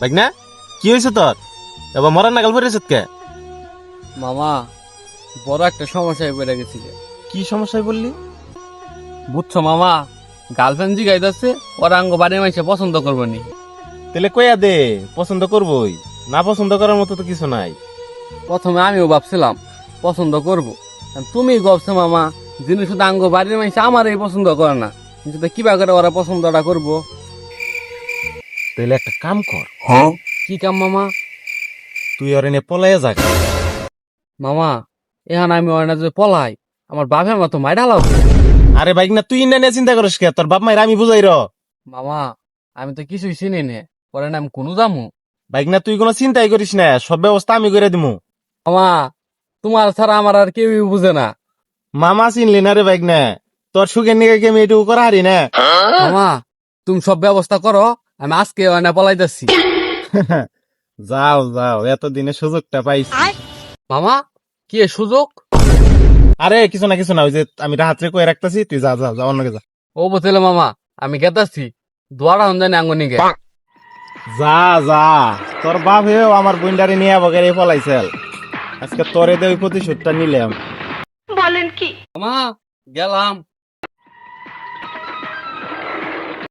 ভাই না কি হয়েছে তোর? এবার মরার নাগাল পড়েছ কে? মামা বড় একটা সমস্যায় পড়ে গেছি রে। কি সমস্যায় বললি? বুঝছো মামা, গার্লফ্রেন্ড জিগাইতেছে ওর আঙ্গ বাড়ির মাইসে পছন্দ করবো নি। তাহলে কইয়া দে, পছন্দ করবই, না পছন্দ করার মতো তো কিছু নাই। প্রথমে আমিও ভাবছিলাম পছন্দ করব, তুমি ভাবছো মামা যিনি শুধু আঙ্গ বাড়ির মাইসে আমার এই পছন্দ করে না, কিন্তু কিবা করে ওরা পছন্দটা করবো। তাহলে একটা কাম কর, কি কাম মামা? তুই ওর এনে পলাইয়া যাক। মামা এখন আমি ওর না যদি পলাই, আমার বাপের মতো মাইরা লাভ। আরে ভাই না তুই ইন্ডিয়া নিয়ে চিন্তা করিস কে? তোর বাপ মায়ের আমি বুঝাই র। মামা আমি তো কিছুই চিনি নে, পরে না আমি কোনো যামু। ভাই না তুই কোনো চিন্তাই করিস না, সব ব্যবস্থা আমি করে দিমু। মামা তোমার ছাড়া আমার আর কেউই বুঝে না। মামা চিনলি না রে ভাই না, তোর সুখের নিকে কি আমি এটুকু করা হারি না? মামা তুমি সব ব্যবস্থা করো, আমি আজকে ওখানে পলাইতেছি। যাও যাও, এতদিনে সুযোগটা পাইছি। মামা কি এ সুযোগ? আরে কিছু না কিছু না, ওই যে আমি রাত্রে কয়ে রাখতেছি, তুই যা যা যা, অন্যকে যা। ও বলছিল মামা আমি গেতাছি, দোয়ারা হন জানি আঙ্গনিকে। যা যা, তোর বাপ হেও আমার বুন্ডারে নিয়ে বগেরে পলাইছিল, আজকে তোরে দে ওই প্রতিশোধটা নিলাম। মামা গেলাম।